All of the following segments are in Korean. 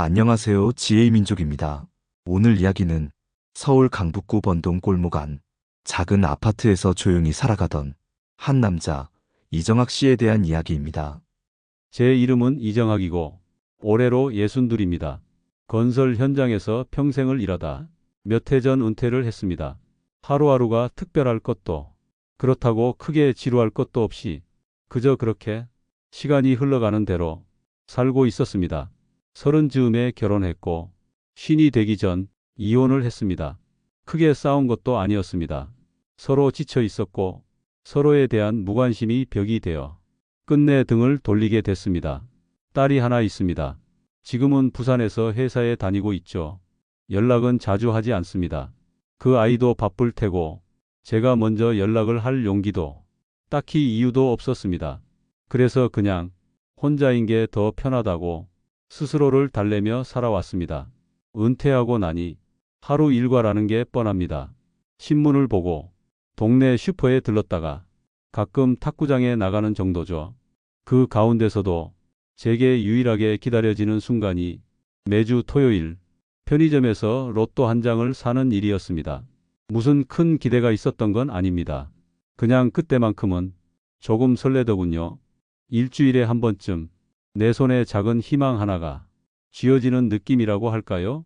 안녕하세요. 지혜의 민족입니다. 오늘 이야기는 서울 강북구 번동 골목 안 작은 아파트에서 조용히 살아가던 한 남자 이정학 씨에 대한 이야기입니다. 제 이름은 이정학이고 올해로 62입니다. 건설 현장에서 평생을 일하다 몇 해 전 은퇴를 했습니다. 하루하루가 특별할 것도 그렇다고 크게 지루할 것도 없이 그저 그렇게 시간이 흘러가는 대로 살고 있었습니다. 30즈음에 결혼했고 쉰이 되기 전 이혼을 했습니다. 크게 싸운 것도 아니었습니다. 서로 지쳐 있었고 서로에 대한 무관심이 벽이 되어 끝내 등을 돌리게 됐습니다. 딸이 하나 있습니다. 지금은 부산에서 회사에 다니고 있죠. 연락은 자주 하지 않습니다. 그 아이도 바쁠 테고 제가 먼저 연락을 할 용기도 딱히 이유도 없었습니다. 그래서 그냥 혼자인 게 더 편하다고 스스로를 달래며 살아왔습니다. 은퇴하고 나니 하루 일과라는 게 뻔합니다. 신문을 보고 동네 슈퍼에 들렀다가 가끔 탁구장에 나가는 정도죠. 그 가운데서도 제게 유일하게 기다려지는 순간이 매주 토요일 편의점에서 로또 한 장을 사는 일이었습니다. 무슨 큰 기대가 있었던 건 아닙니다. 그냥 그때만큼은 조금 설레더군요. 일주일에 한 번쯤 내 손에 작은 희망 하나가 쥐어지는 느낌이라고 할까요?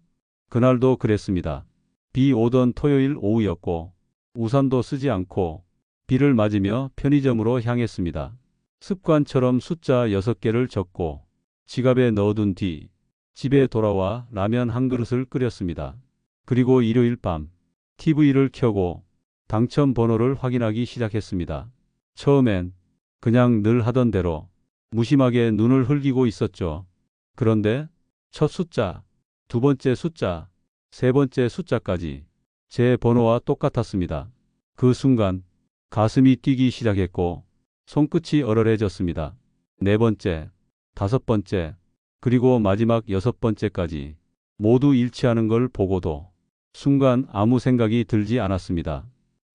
그날도 그랬습니다. 비 오던 토요일 오후였고 우산도 쓰지 않고 비를 맞으며 편의점으로 향했습니다. 습관처럼 숫자 6개를 적고 지갑에 넣어둔 뒤 집에 돌아와 라면 한 그릇을 끓였습니다. 그리고 일요일 밤 TV를 켜고 당첨 번호를 확인하기 시작했습니다. 처음엔 그냥 늘 하던 대로 무심하게 눈을 흘기고 있었죠. 그런데 첫 숫자, 두 번째 숫자, 세 번째 숫자까지 제 번호와 똑같았습니다. 그 순간 가슴이 뛰기 시작했고 손끝이 얼얼해졌습니다. 네 번째, 다섯 번째, 그리고 마지막 여섯 번째까지 모두 일치하는 걸 보고도 순간 아무 생각이 들지 않았습니다.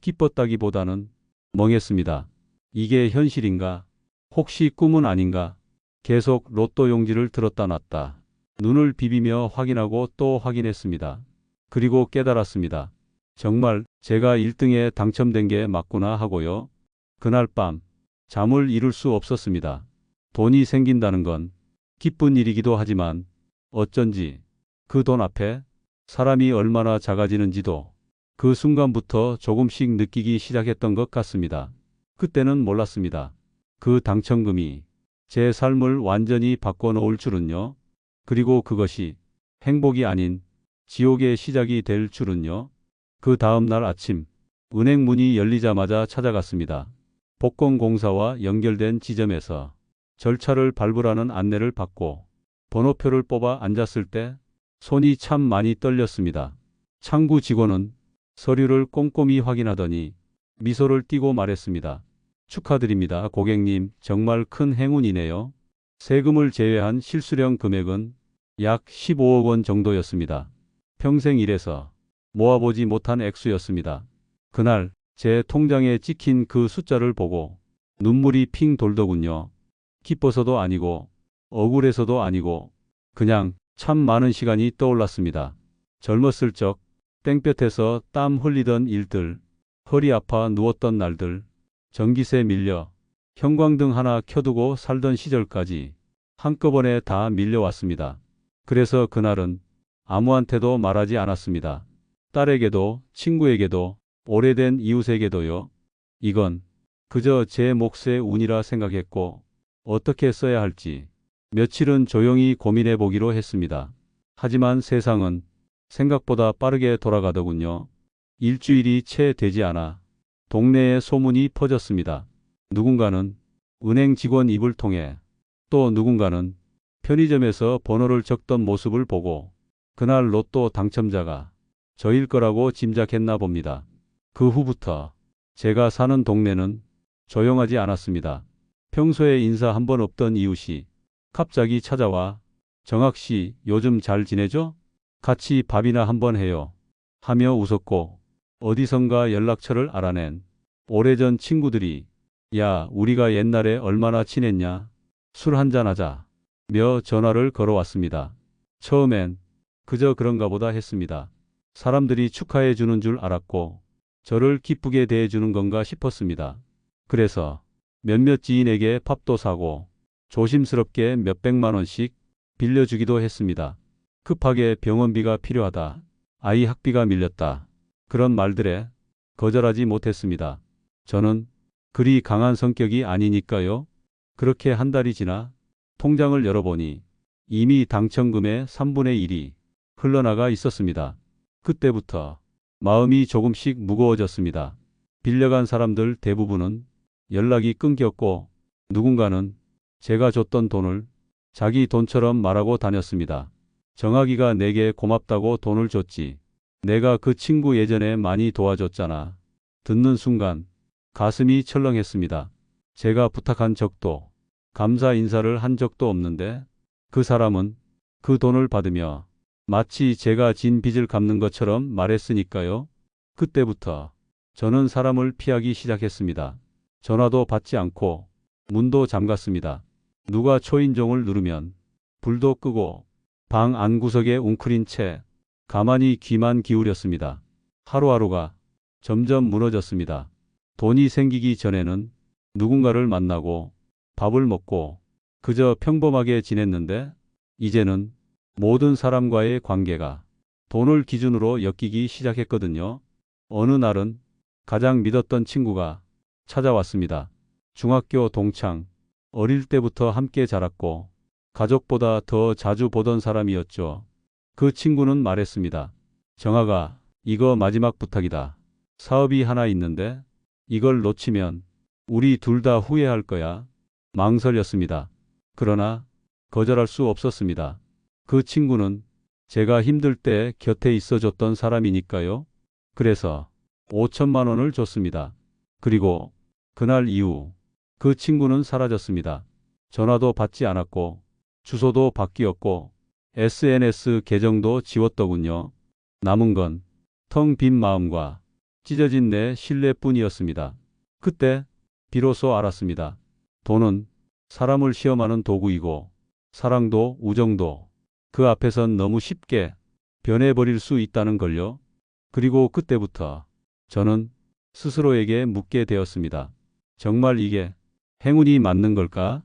기뻤다기보다는 멍했습니다. 이게 현실인가? 혹시 꿈은 아닌가? 계속 로또 용지를 들었다 놨다. 눈을 비비며 확인하고 또 확인했습니다. 그리고 깨달았습니다. 정말 제가 1등에 당첨된 게 맞구나 하고요. 그날 밤 잠을 이룰 수 없었습니다. 돈이 생긴다는 건 기쁜 일이기도 하지만 어쩐지 그 돈 앞에 사람이 얼마나 작아지는지도 그 순간부터 조금씩 느끼기 시작했던 것 같습니다. 그때는 몰랐습니다. 그 당첨금이 제 삶을 완전히 바꿔놓을 줄은요. 그리고 그것이 행복이 아닌 지옥의 시작이 될 줄은요. 그 다음 날 아침 은행 문이 열리자마자 찾아갔습니다. 복권공사와 연결된 지점에서 절차를 밟으라는 안내를 받고 번호표를 뽑아 앉았을 때 손이 참 많이 떨렸습니다. 창구 직원은 서류를 꼼꼼히 확인하더니 미소를 띠고 말했습니다. 축하드립니다, 고객님. 정말 큰 행운이네요. 세금을 제외한 실수령 금액은 약 15억 원 정도였습니다. 평생 일해서 모아보지 못한 액수였습니다. 그날 제 통장에 찍힌 그 숫자를 보고 눈물이 핑 돌더군요. 기뻐서도 아니고 억울해서도 아니고 그냥 참 많은 시간이 떠올랐습니다. 젊었을 적 땡볕에서 땀 흘리던 일들, 허리 아파 누웠던 날들, 전기세 밀려 형광등 하나 켜두고 살던 시절까지 한꺼번에 다 밀려왔습니다. 그래서 그날은 아무한테도 말하지 않았습니다. 딸에게도, 친구에게도, 오래된 이웃에게도요. 이건 그저 제 몫의 운이라 생각했고 어떻게 써야 할지 며칠은 조용히 고민해 보기로 했습니다. 하지만 세상은 생각보다 빠르게 돌아가더군요. 일주일이 채 되지 않아 동네에 소문이 퍼졌습니다. 누군가는 은행 직원 입을 통해 또 누군가는 편의점에서 번호를 적던 모습을 보고 그날 로또 당첨자가 저일 거라고 짐작했나 봅니다. 그 후부터 제가 사는 동네는 조용하지 않았습니다. 평소에 인사 한 번 없던 이웃이 갑자기 찾아와 정학 씨 요즘 잘 지내죠? 같이 밥이나 한번 해요. 하며 웃었고 어디선가 연락처를 알아낸 오래전 친구들이 야, 우리가 옛날에 얼마나 친했냐? 술 한잔 하자. 며 전화를 걸어왔습니다. 처음엔 그저 그런가 보다 했습니다. 사람들이 축하해 주는 줄 알았고 저를 기쁘게 대해 주는 건가 싶었습니다. 그래서 몇몇 지인에게 밥도 사고 조심스럽게 몇백만 원씩 빌려주기도 했습니다. 급하게 병원비가 필요하다. 아이 학비가 밀렸다. 그런 말들에 거절하지 못했습니다. 저는 그리 강한 성격이 아니니까요. 그렇게 한 달이 지나 통장을 열어보니 이미 당첨금의 3분의 1이 흘러나가 있었습니다. 그때부터 마음이 조금씩 무거워졌습니다. 빌려간 사람들 대부분은 연락이 끊겼고 누군가는 제가 줬던 돈을 자기 돈처럼 말하고 다녔습니다. 정학이가 내게 고맙다고 돈을 줬지. 내가 그 친구 예전에 많이 도와줬잖아. 듣는 순간 가슴이 철렁했습니다. 제가 부탁한 적도 감사 인사를 한 적도 없는데 그 사람은 그 돈을 받으며 마치 제가 진 빚을 갚는 것처럼 말했으니까요. 그때부터 저는 사람을 피하기 시작했습니다. 전화도 받지 않고 문도 잠갔습니다. 누가 초인종을 누르면 불도 끄고 방 안구석에 웅크린 채 가만히 귀만 기울였습니다. 하루하루가 점점 무너졌습니다. 돈이 생기기 전에는 누군가를 만나고 밥을 먹고 그저 평범하게 지냈는데 이제는 모든 사람과의 관계가 돈을 기준으로 엮이기 시작했거든요. 어느 날은 가장 믿었던 친구가 찾아왔습니다. 중학교 동창, 어릴 때부터 함께 자랐고 가족보다 더 자주 보던 사람이었죠. 그 친구는 말했습니다. 정아가, 이거 마지막 부탁이다. 사업이 하나 있는데 이걸 놓치면 우리 둘 다 후회할 거야. 망설였습니다. 그러나 거절할 수 없었습니다. 그 친구는 제가 힘들 때 곁에 있어줬던 사람이니까요. 그래서 5천만 원을 줬습니다. 그리고 그날 이후 그 친구는 사라졌습니다. 전화도 받지 않았고 주소도 바뀌었고 SNS 계정도 지웠더군요. 남은 건 텅 빈 마음과 찢어진 내 신뢰뿐이었습니다. 그때 비로소 알았습니다. 돈은 사람을 시험하는 도구이고 사랑도 우정도 그 앞에선 너무 쉽게 변해버릴 수 있다는 걸요. 그리고 그때부터 저는 스스로에게 묻게 되었습니다. 정말 이게 행운이 맞는 걸까?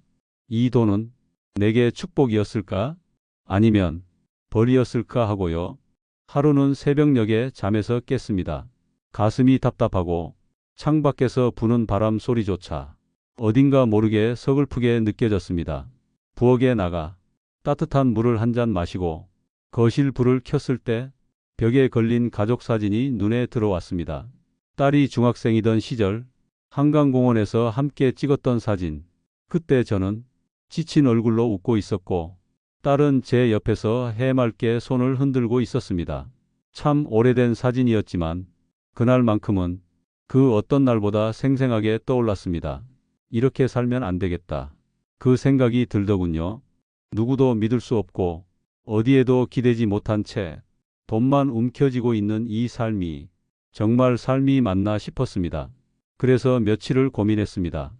이 돈은 내게 축복이었을까? 아니면 벌이었을까 하고요. 하루는 새벽녘에 잠에서 깼습니다. 가슴이 답답하고 창밖에서 부는 바람 소리조차 어딘가 모르게 서글프게 느껴졌습니다. 부엌에 나가 따뜻한 물을 한 잔 마시고 거실 불을 켰을 때 벽에 걸린 가족 사진이 눈에 들어왔습니다. 딸이 중학생이던 시절 한강공원에서 함께 찍었던 사진. 그때 저는 지친 얼굴로 웃고 있었고 딸은 제 옆에서 해맑게 손을 흔들고 있었습니다. 참 오래된 사진이었지만 그날만큼은 그 어떤 날보다 생생하게 떠올랐습니다. 이렇게 살면 안 되겠다. 그 생각이 들더군요. 누구도 믿을 수 없고 어디에도 기대지 못한 채 돈만 움켜쥐고 있는 이 삶이 정말 삶이 맞나 싶었습니다. 그래서 며칠을 고민했습니다.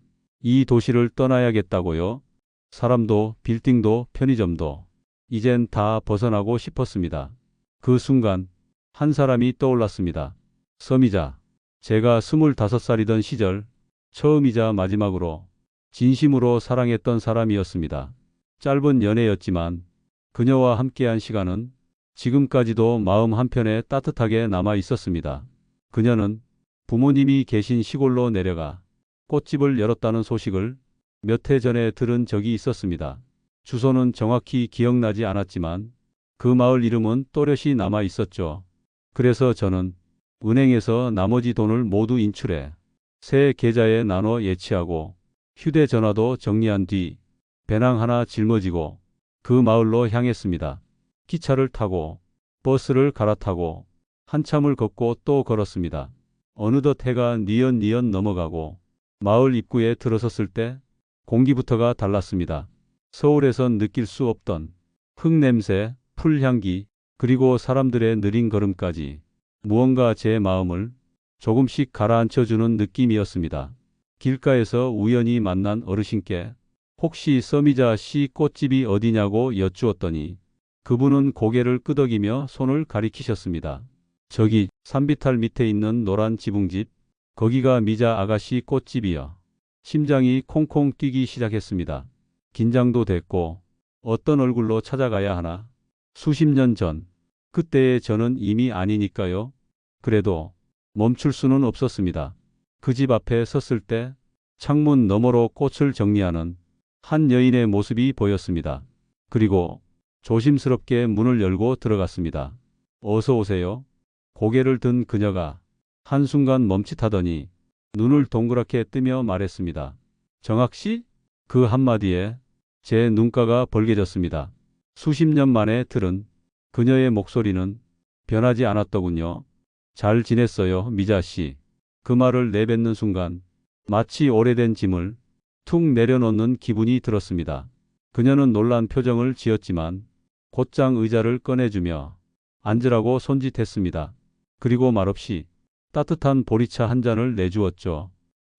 이 도시를 떠나야겠다고요. 사람도 빌딩도 편의점도 이젠 다 벗어나고 싶었습니다. 그 순간 한 사람이 떠올랐습니다. 서미자. 제가 25살이던 시절 처음이자 마지막으로 진심으로 사랑했던 사람이었습니다. 짧은 연애였지만 그녀와 함께한 시간은 지금까지도 마음 한편에 따뜻하게 남아 있었습니다. 그녀는 부모님이 계신 시골로 내려가 꽃집을 열었다는 소식을 몇 해 전에 들은 적이 있었습니다. 주소는 정확히 기억나지 않았지만 그 마을 이름은 또렷이 남아 있었죠. 그래서 저는 은행에서 나머지 돈을 모두 인출해 새 계좌에 나눠 예치하고 휴대전화도 정리한 뒤 배낭 하나 짊어지고 그 마을로 향했습니다. 기차를 타고 버스를 갈아타고 한참을 걷고 또 걸었습니다. 어느덧 해가 뉘엿뉘엿 넘어가고 마을 입구에 들어섰을 때 공기부터가 달랐습니다. 서울에선 느낄 수 없던 흙냄새, 풀향기, 그리고 사람들의 느린 걸음까지 무언가 제 마음을 조금씩 가라앉혀주는 느낌이었습니다. 길가에서 우연히 만난 어르신께 혹시 서미자 씨 꽃집이 어디냐고 여쭈었더니 그분은 고개를 끄덕이며 손을 가리키셨습니다. 저기 산비탈 밑에 있는 노란 지붕집, 거기가 미자 아가씨 꽃집이요. 심장이 콩콩 뛰기 시작했습니다. 긴장도 됐고 어떤 얼굴로 찾아가야 하나. 수십 년 전, 그때의 저는 이미 아니니까요. 그래도 멈출 수는 없었습니다. 그 집 앞에 섰을 때 창문 너머로 꽃을 정리하는 한 여인의 모습이 보였습니다. 그리고 조심스럽게 문을 열고 들어갔습니다. 어서 오세요. 고개를 든 그녀가 한순간 멈칫하더니 눈을 동그랗게 뜨며 말했습니다. 정학 씨? 그 한마디에 제 눈가가 벌개졌습니다. 수십 년 만에 들은 그녀의 목소리는 변하지 않았더군요. 잘 지냈어요, 미자 씨. 그 말을 내뱉는 순간 마치 오래된 짐을 툭 내려놓는 기분이 들었습니다. 그녀는 놀란 표정을 지었지만 곧장 의자를 꺼내주며 앉으라고 손짓했습니다. 그리고 말없이 따뜻한 보리차 한 잔을 내주었죠.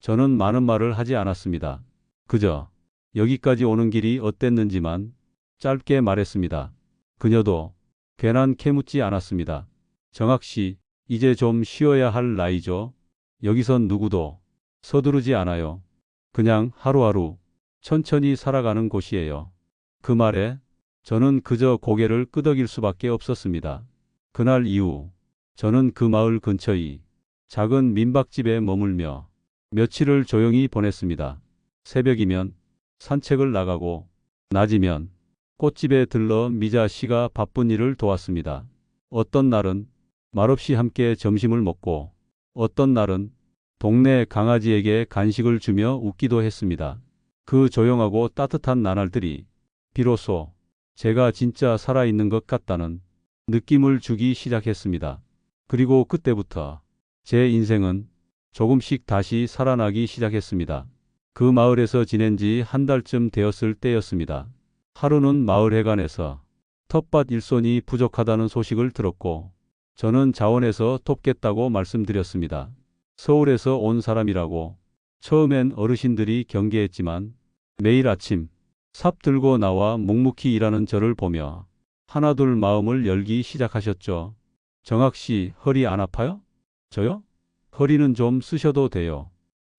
저는 많은 말을 하지 않았습니다. 그저 여기까지 오는 길이 어땠는지만 짧게 말했습니다. 그녀도 괜한 캐묻지 않았습니다. 정학 씨, 이제 좀 쉬어야 할 나이죠. 여기선 누구도 서두르지 않아요. 그냥 하루하루 천천히 살아가는 곳이에요. 그 말에 저는 그저 고개를 끄덕일 수밖에 없었습니다. 그날 이후 저는 그 마을 근처의 작은 민박집에 머물며 며칠을 조용히 보냈습니다. 새벽이면 산책을 나가고 낮이면 꽃집에 들러 미자 씨가 바쁜 일을 도왔습니다. 어떤 날은 말없이 함께 점심을 먹고 어떤 날은 동네 강아지에게 간식을 주며 웃기도 했습니다. 그 조용하고 따뜻한 나날들이 비로소 제가 진짜 살아있는 것 같다는 느낌을 주기 시작했습니다. 그리고 그때부터 제 인생은 조금씩 다시 살아나기 시작했습니다. 그 마을에서 지낸 지 한 달쯤 되었을 때였습니다. 하루는 마을 해관에서 텃밭 일손이 부족하다는 소식을 들었고 저는 자원에서 돕겠다고 말씀드렸습니다. 서울에서 온 사람이라고 처음엔 어르신들이 경계했지만 매일 아침 삽 들고 나와 묵묵히 일하는 저를 보며 하나둘 마음을 열기 시작하셨죠. 정학 씨, 허리 안 아파요? 저요? 허리는 좀 쓰셔도 돼요.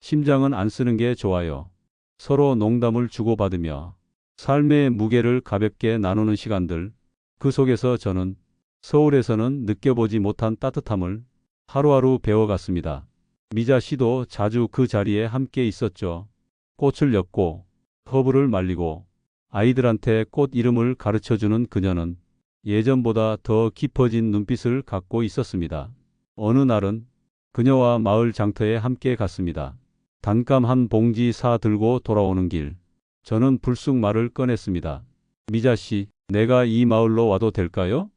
심장은 안 쓰는 게 좋아요. 서로 농담을 주고받으며 삶의 무게를 가볍게 나누는 시간들, 그 속에서 저는 서울에서는 느껴보지 못한 따뜻함을 하루하루 배워갔습니다. 미자 씨도 자주 그 자리에 함께 있었죠. 꽃을 엮고 허브를 말리고 아이들한테 꽃 이름을 가르쳐주는 그녀는 예전보다 더 깊어진 눈빛을 갖고 있었습니다. 어느 날은 그녀와 마을 장터에 함께 갔습니다. 단감 한 봉지 사 들고 돌아오는 길, 저는 불쑥 말을 꺼냈습니다. 미자 씨, 내가 이 마을로 와도 될까요?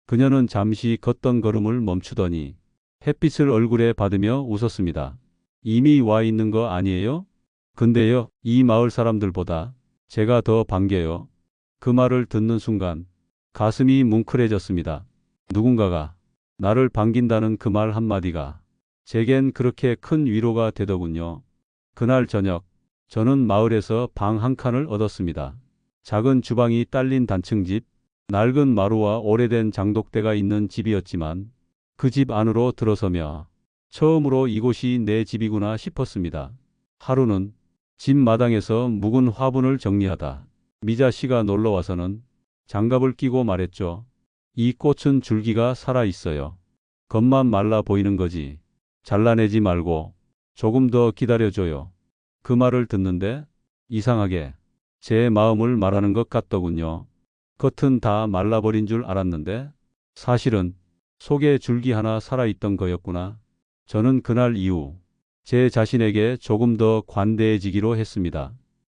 그녀는 잠시 걷던 걸음을 멈추더니 햇빛을 얼굴에 받으며 웃었습니다. 이미 와 있는 거 아니에요? 근데요, 이 마을 사람들보다 제가 더 반겨요. 그 말을 듣는 순간 가슴이 뭉클해졌습니다. 누군가가 나를 반긴다는 그 말 한마디가 제겐 그렇게 큰 위로가 되더군요. 그날 저녁, 저는 마을에서 방 한 칸을 얻었습니다. 작은 주방이 딸린 단층집, 낡은 마루와 오래된 장독대가 있는 집이었지만 그 집 안으로 들어서며 처음으로 이곳이 내 집이구나 싶었습니다. 하루는 집 마당에서 묵은 화분을 정리하다 미자 씨가 놀러 와서는 장갑을 끼고 말했죠. 이 꽃은 줄기가 살아 있어요. 겉만 말라 보이는 거지. 잘라내지 말고 조금 더 기다려줘요. 그 말을 듣는데 이상하게 제 마음을 말하는 것 같더군요. 겉은 다 말라버린 줄 알았는데 사실은 속에 줄기 하나 살아있던 거였구나. 저는 그날 이후 제 자신에게 조금 더 관대해지기로 했습니다.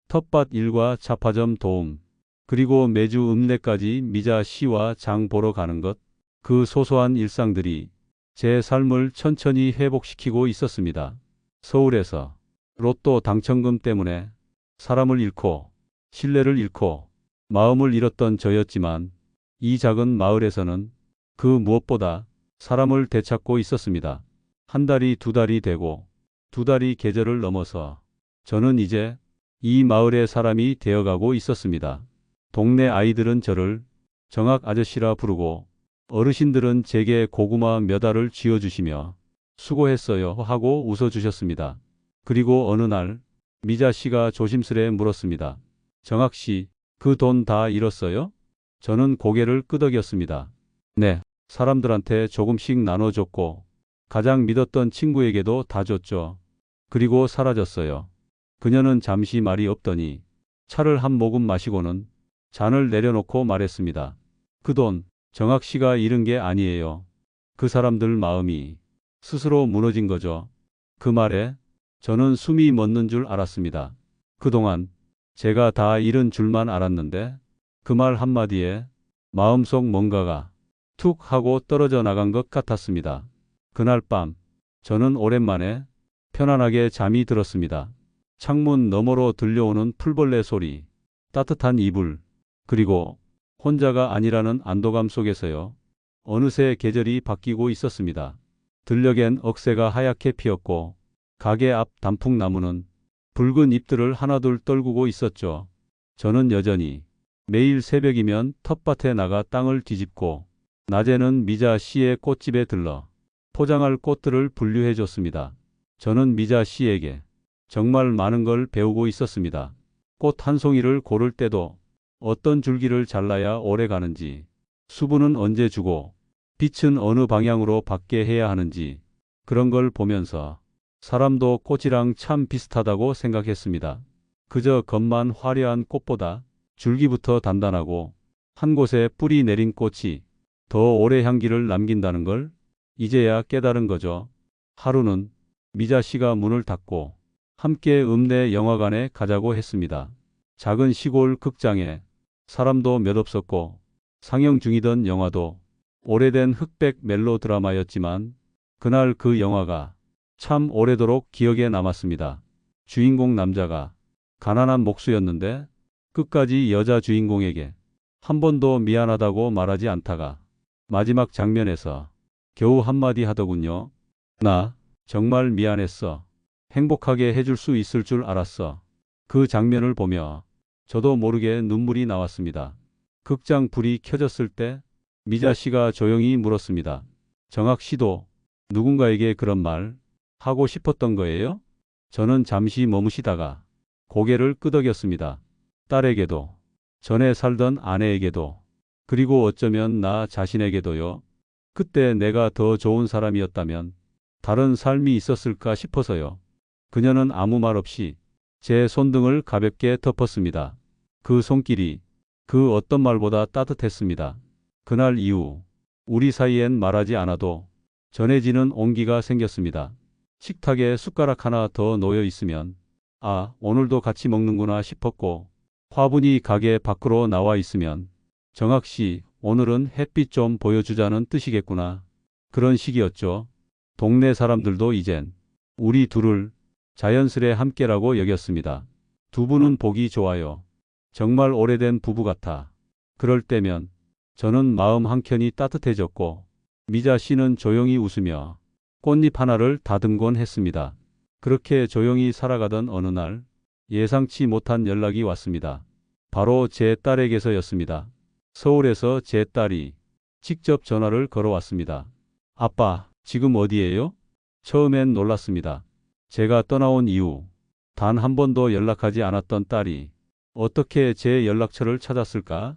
텃밭 일과 잡화점 도움, 그리고 매주 읍내까지 미자 씨와 장 보러 가는 것, 그 소소한 일상들이 제 삶을 천천히 회복시키고 있었습니다. 서울에서 로또 당첨금 때문에 사람을 잃고 신뢰를 잃고 마음을 잃었던 저였지만 이 작은 마을에서는 그 무엇보다 사람을 되찾고 있었습니다. 한 달이 두 달이 되고 두 달이 계절을 넘어서 저는 이제 이 마을의 사람이 되어가고 있었습니다. 동네 아이들은 저를 정학 아저씨라 부르고 어르신들은 제게 고구마 몇 알을 쥐어주시며 수고했어요 하고 웃어주셨습니다. 그리고 어느 날 미자 씨가 조심스레 물었습니다. 정학 씨, 그 돈 다 잃었어요? 저는 고개를 끄덕였습니다. 네, 사람들한테 조금씩 나눠줬고 가장 믿었던 친구에게도 다 줬죠. 그리고 사라졌어요. 그녀는 잠시 말이 없더니 차를 한 모금 마시고는 잔을 내려놓고 말했습니다. 그 돈, 정학 씨가 잃은 게 아니에요. 그 사람들 마음이 스스로 무너진 거죠. 그 말에 저는 숨이 멎는 줄 알았습니다. 그동안 제가 다 잃은 줄만 알았는데 그 말 한마디에 마음속 뭔가가 툭 하고 떨어져 나간 것 같았습니다. 그날 밤 저는 오랜만에 편안하게 잠이 들었습니다. 창문 너머로 들려오는 풀벌레 소리, 따뜻한 이불, 그리고 혼자가 아니라는 안도감 속에서요. 어느새 계절이 바뀌고 있었습니다. 들녘엔 억새가 하얗게 피었고 가게 앞 단풍나무는 붉은 잎들을 하나둘 떨구고 있었죠. 저는 여전히 매일 새벽이면 텃밭에 나가 땅을 뒤집고 낮에는 미자 씨의 꽃집에 들러 포장할 꽃들을 분류해 줬습니다. 저는 미자 씨에게 정말 많은 걸 배우고 있었습니다. 꽃 한 송이를 고를 때도 어떤 줄기를 잘라야 오래 가는지, 수분은 언제 주고 빛은 어느 방향으로 받게 해야 하는지 그런 걸 보면서 사람도 꽃이랑 참 비슷하다고 생각했습니다. 그저 겉만 화려한 꽃보다 줄기부터 단단하고 한 곳에 뿌리 내린 꽃이 더 오래 향기를 남긴다는 걸 이제야 깨달은 거죠. 하루는 미자 씨가 문을 닫고 함께 읍내 영화관에 가자고 했습니다. 작은 시골 극장에 사람도 몇 없었고 상영 중이던 영화도 오래된 흑백 멜로 드라마였지만 그날 그 영화가 참 오래도록 기억에 남았습니다. 주인공 남자가 가난한 목수였는데 끝까지 여자 주인공에게 한 번도 미안하다고 말하지 않다가 마지막 장면에서 겨우 한마디 하더군요. 나 정말 미안했어. 행복하게 해줄 수 있을 줄 알았어. 그 장면을 보며 저도 모르게 눈물이 나왔습니다. 극장 불이 켜졌을 때 미자 씨가 조용히 물었습니다. 정학 씨도 누군가에게 그런 말 하고 싶었던 거예요? 저는 잠시 머무시다가 고개를 끄덕였습니다. 딸에게도, 전에 살던 아내에게도, 그리고 어쩌면 나 자신에게도요. 그때 내가 더 좋은 사람이었다면 다른 삶이 있었을까 싶어서요. 그녀는 아무 말 없이 제 손등을 가볍게 덮었습니다. 그 손길이 그 어떤 말보다 따뜻했습니다. 그날 이후 우리 사이엔 말하지 않아도 전해지는 온기가 생겼습니다. 식탁에 숟가락 하나 더 놓여 있으면 아, 오늘도 같이 먹는구나 싶었고 화분이 가게 밖으로 나와 있으면 정학 씨, 오늘은 햇빛 좀 보여주자는 뜻이겠구나. 그런 식이었죠. 동네 사람들도 이젠 우리 둘을 자연스레 함께라고 여겼습니다. 두 분은 보기 좋아요. 정말 오래된 부부 같아. 그럴 때면 저는 마음 한켠이 따뜻해졌고 미자 씨는 조용히 웃으며 꽃잎 하나를 다듬곤 했습니다. 그렇게 조용히 살아가던 어느 날 예상치 못한 연락이 왔습니다. 바로 제 딸에게서였습니다. 서울에서 제 딸이 직접 전화를 걸어왔습니다. 아빠, 지금 어디예요? 처음엔 놀랐습니다. 제가 떠나온 이후 단 한 번도 연락하지 않았던 딸이 어떻게 제 연락처를 찾았을까?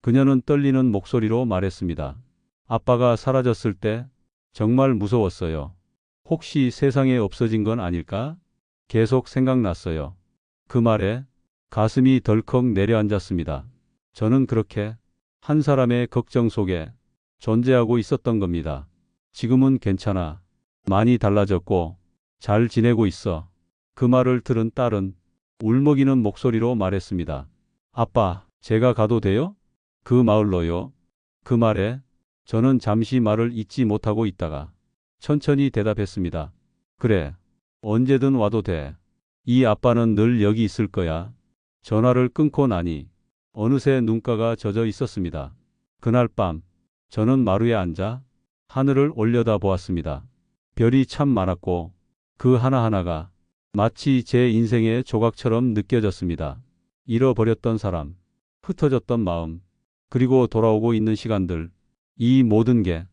그녀는 떨리는 목소리로 말했습니다. 아빠가 사라졌을 때 정말 무서웠어요. 혹시 세상에 없어진 건 아닐까? 계속 생각났어요. 그 말에 가슴이 덜컥 내려앉았습니다. 저는 그렇게 한 사람의 걱정 속에 존재하고 있었던 겁니다. 지금은 괜찮아. 많이 달라졌고 잘 지내고 있어. 그 말을 들은 딸은 울먹이는 목소리로 말했습니다. 아빠, 제가 가도 돼요? 그 마을로요? 그 말에 저는 잠시 말을 잇지 못하고 있다가 천천히 대답했습니다. 그래, 언제든 와도 돼. 이 아빠는 늘 여기 있을 거야. 전화를 끊고 나니 어느새 눈가가 젖어 있었습니다. 그날 밤 저는 마루에 앉아 하늘을 올려다 보았습니다. 별이 참 많았고 그 하나하나가 마치 제 인생의 조각처럼 느껴졌습니다. 잃어버렸던 사람, 흩어졌던 마음, 그리고 돌아오고 있는 시간들, 이 모든 게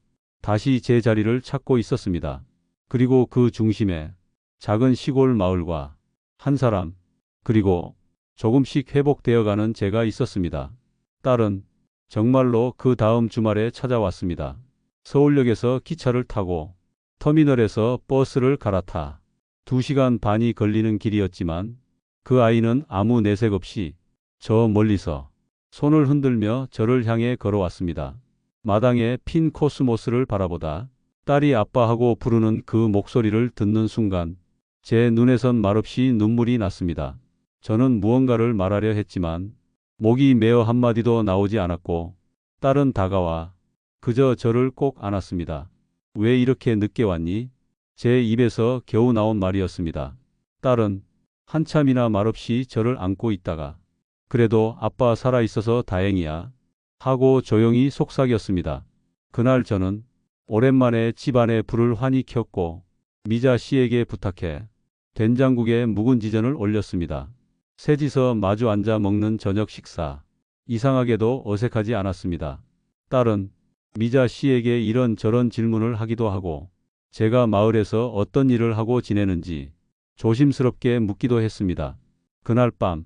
다시 제 자리를 찾고 있었습니다. 그리고 그 중심에 작은 시골 마을과 한 사람, 그리고 조금씩 회복되어가는 제가 있었습니다. 딸은 정말로 그 다음 주말에 찾아왔습니다. 서울역에서 기차를 타고 터미널에서 버스를 갈아타 2시간 반이 걸리는 길이었지만 그 아이는 아무 내색 없이 저 멀리서 손을 흔들며 저를 향해 걸어왔습니다. 마당에 핀 코스모스를 바라보다 딸이 아빠하고 부르는 그 목소리를 듣는 순간 제 눈에선 말없이 눈물이 났습니다. 저는 무언가를 말하려 했지만 목이 메어 한마디도 나오지 않았고 딸은 다가와 그저 저를 꼭 안았습니다. 왜 이렇게 늦게 왔니? 제 입에서 겨우 나온 말이었습니다. 딸은 한참이나 말없이 저를 안고 있다가 그래도 아빠 살아있어서 다행이야 하고 조용히 속삭였습니다. 그날 저는 오랜만에 집안에 불을 환히 켰고 미자 씨에게 부탁해 된장국에 묵은지전을 올렸습니다. 셋이서 마주 앉아 먹는 저녁 식사. 이상하게도 어색하지 않았습니다. 딸은 미자 씨에게 이런저런 질문을 하기도 하고 제가 마을에서 어떤 일을 하고 지내는지 조심스럽게 묻기도 했습니다. 그날 밤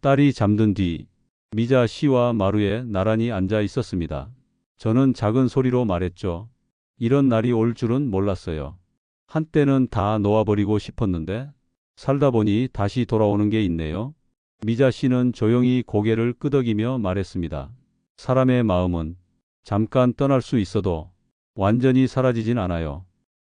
딸이 잠든 뒤 미자 씨와 마루에 나란히 앉아 있었습니다. 저는 작은 소리로 말했죠. 이런 날이 올 줄은 몰랐어요. 한때는 다 놓아버리고 싶었는데 살다 보니 다시 돌아오는 게 있네요. 미자 씨는 조용히 고개를 끄덕이며 말했습니다. 사람의 마음은 잠깐 떠날 수 있어도 완전히 사라지진 않아요.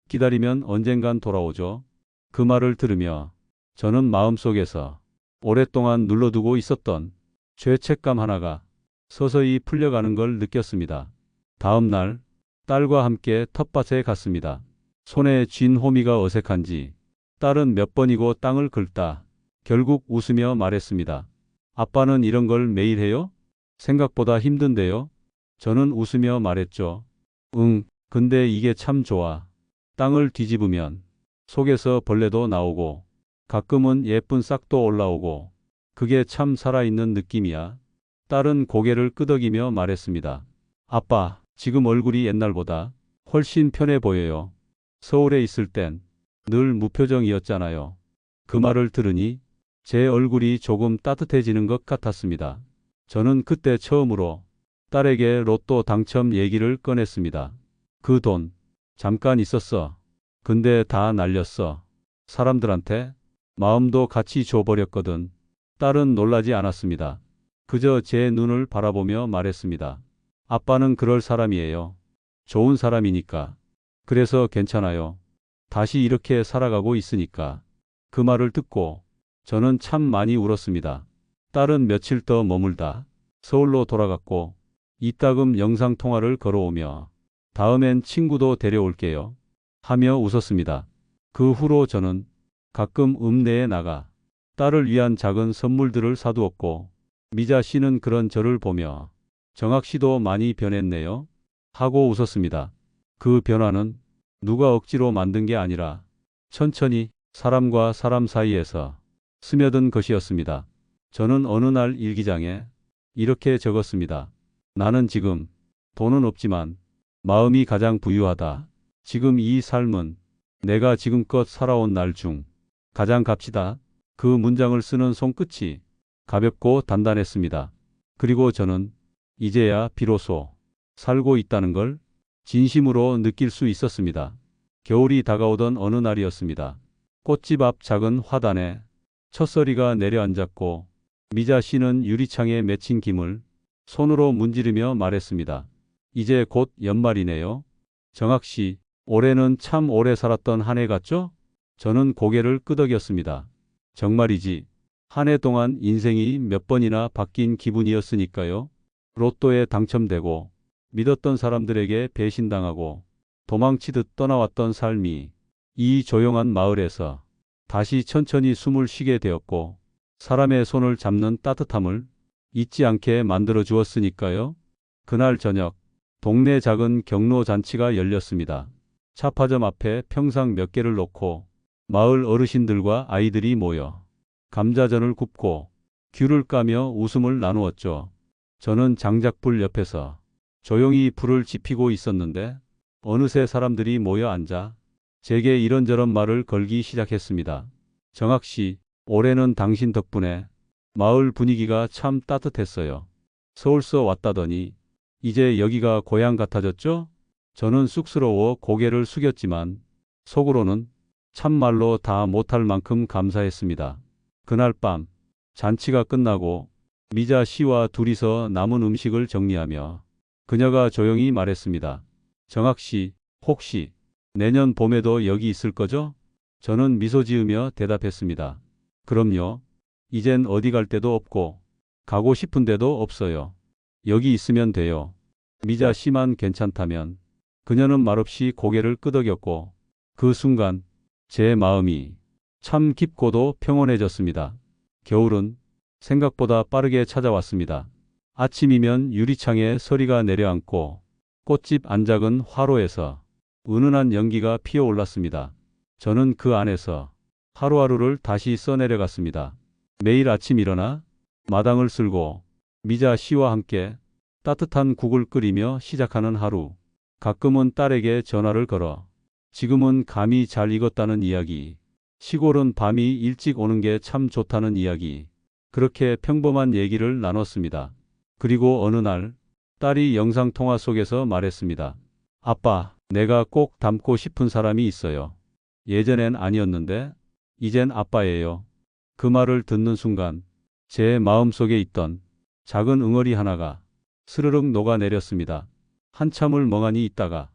기다리면 언젠간 돌아오죠. 그 말을 들으며 저는 마음속에서 오랫동안 눌러두고 있었던 죄책감 하나가 서서히 풀려가는 걸 느꼈습니다. 다음 날 딸과 함께 텃밭에 갔습니다. 손에 쥔 호미가 어색한지 딸은 몇 번이고 땅을 긁다 결국 웃으며 말했습니다. 아빠는 이런 걸 매일 해요? 생각보다 힘든데요? 저는 웃으며 말했죠. 응, 근데 이게 참 좋아. 땅을 뒤집으면 속에서 벌레도 나오고 가끔은 예쁜 싹도 올라오고 그게 참 살아있는 느낌이야. 딸은 고개를 끄덕이며 말했습니다. 아빠, 지금 얼굴이 옛날보다 훨씬 편해 보여요. 서울에 있을 땐 늘 무표정이었잖아요. 그 말을 들으니 제 얼굴이 조금 따뜻해지는 것 같았습니다. 저는 그때 처음으로 딸에게 로또 당첨 얘기를 꺼냈습니다. 그 돈 잠깐 있었어. 근데 다 날렸어. 사람들한테 마음도 같이 줘버렸거든. 딸은 놀라지 않았습니다. 그저 제 눈을 바라보며 말했습니다. 아빠는 그럴 사람이에요. 좋은 사람이니까. 그래서 괜찮아요. 다시 이렇게 살아가고 있으니까. 그 말을 듣고 저는 참 많이 울었습니다. 딸은 며칠 더 머물다 서울로 돌아갔고 이따금 영상통화를 걸어오며 다음엔 친구도 데려올게요 하며 웃었습니다. 그 후로 저는 가끔 읍내에 나가 딸을 위한 작은 선물들을 사두었고 미자 씨는 그런 저를 보며 정학 씨도 많이 변했네요 하고 웃었습니다. 그 변화는 누가 억지로 만든 게 아니라 천천히 사람과 사람 사이에서 스며든 것이었습니다. 저는 어느 날 일기장에 이렇게 적었습니다. 나는 지금 돈은 없지만 마음이 가장 부유하다. 지금 이 삶은 내가 지금껏 살아온 날 중 가장 값지다. 그 문장을 쓰는 손끝이 가볍고 단단했습니다. 그리고 저는 이제야 비로소 살고 있다는 걸 진심으로 느낄 수 있었습니다. 겨울이 다가오던 어느 날이었습니다. 꽃집 앞 작은 화단에 첫서리가 내려앉았고 미자 씨는 유리창에 맺힌 김을 손으로 문지르며 말했습니다. 이제 곧 연말이네요. 정학 씨, 올해는 참 오래 살았던 한 해 같죠? 저는 고개를 끄덕였습니다. 정말이지. 한 해 동안 인생이 몇 번이나 바뀐 기분이었으니까요. 로또에 당첨되고 믿었던 사람들에게 배신당하고 도망치듯 떠나왔던 삶이 이 조용한 마을에서 다시 천천히 숨을 쉬게 되었고 사람의 손을 잡는 따뜻함을 잊지 않게 만들어 주었으니까요. 그날 저녁 동네 작은 경로 잔치가 열렸습니다. 차파점 앞에 평상 몇 개를 놓고 마을 어르신들과 아이들이 모여 감자전을 굽고 귤을 까며 웃음을 나누었죠. 저는 장작불 옆에서 조용히 불을 지피고 있었는데 어느새 사람들이 모여 앉아 제게 이런저런 말을 걸기 시작했습니다. 정학 씨, 올해는 당신 덕분에 마을 분위기가 참 따뜻했어요. 서울서 왔다더니 이제 여기가 고향 같아졌죠? 저는 쑥스러워 고개를 숙였지만 속으로는 참말로 다 못할 만큼 감사했습니다. 그날 밤 잔치가 끝나고 미자 씨와 둘이서 남은 음식을 정리하며 그녀가 조용히 말했습니다. 정학 씨, 혹시 내년 봄에도 여기 있을 거죠? 저는 미소 지으며 대답했습니다. 그럼요. 이젠 어디 갈 데도 없고 가고 싶은 데도 없어요. 여기 있으면 돼요. 미자 씨만 괜찮다면. 그녀는 말없이 고개를 끄덕였고 그 순간 제 마음이 참 깊고도 평온해졌습니다. 겨울은 생각보다 빠르게 찾아왔습니다. 아침이면 유리창에 서리가 내려앉고 꽃집 안작은 화로에서 은은한 연기가 피어올랐습니다. 저는 그 안에서 하루하루를 다시 써내려갔습니다. 매일 아침 일어나 마당을 쓸고 미자 씨와 함께 따뜻한 국을 끓이며 시작하는 하루. 가끔은 딸에게 전화를 걸어 지금은 감이 잘 익었다는 이야기, 시골은 밤이 일찍 오는 게 참 좋다는 이야기, 그렇게 평범한 얘기를 나눴습니다. 그리고 어느 날 딸이 영상통화 속에서 말했습니다. 아빠, 내가 꼭 닮고 싶은 사람이 있어요. 예전엔 아니었는데 이젠 아빠예요. 그 말을 듣는 순간 제 마음속에 있던 작은 응어리 하나가 스르륵 녹아내렸습니다. 한참을 멍하니 있다가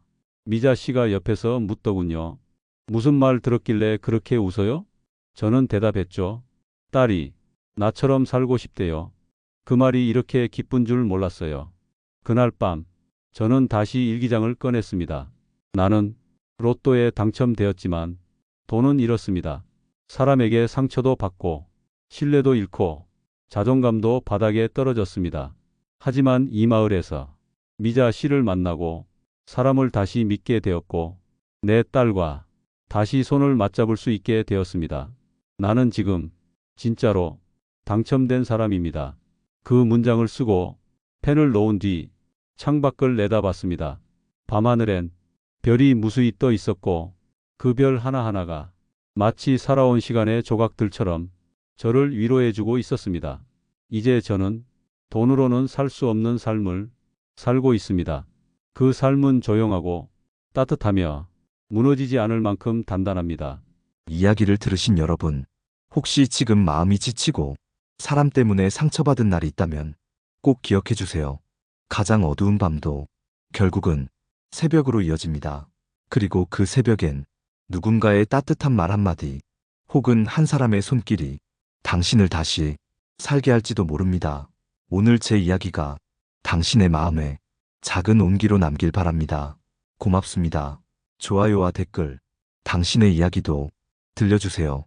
미자 씨가 옆에서 묻더군요. 무슨 말 들었길래 그렇게 웃어요? 저는 대답했죠. 딸이 나처럼 살고 싶대요. 그 말이 이렇게 기쁜 줄 몰랐어요. 그날 밤 저는 다시 일기장을 꺼냈습니다. 나는 로또에 당첨되었지만 돈은 잃었습니다. 사람에게 상처도 받고 신뢰도 잃고 자존감도 바닥에 떨어졌습니다. 하지만 이 마을에서 미자 씨를 만나고 사람을 다시 믿게 되었고 내 딸과 다시 손을 맞잡을 수 있게 되었습니다. 나는 지금 진짜로 당첨된 사람입니다. 그 문장을 쓰고 펜을 놓은 뒤 창밖을 내다봤습니다. 밤하늘엔 별이 무수히 떠 있었고 그 별 하나하나가 마치 살아온 시간의 조각들처럼 저를 위로해주고 있었습니다. 이제 저는 돈으로는 살 수 없는 삶을 살고 있습니다. 그 삶은 조용하고 따뜻하며 무너지지 않을 만큼 단단합니다. 이야기를 들으신 여러분, 혹시 지금 마음이 지치고 사람 때문에 상처받은 날이 있다면 꼭 기억해 주세요. 가장 어두운 밤도 결국은 새벽으로 이어집니다. 그리고 그 새벽엔 누군가의 따뜻한 말 한마디 혹은 한 사람의 손길이 당신을 다시 살게 할지도 모릅니다. 오늘 제 이야기가 당신의 마음에 작은 온기로 남길 바랍니다. 고맙습니다. 좋아요와 댓글, 당신의 이야기도 들려주세요.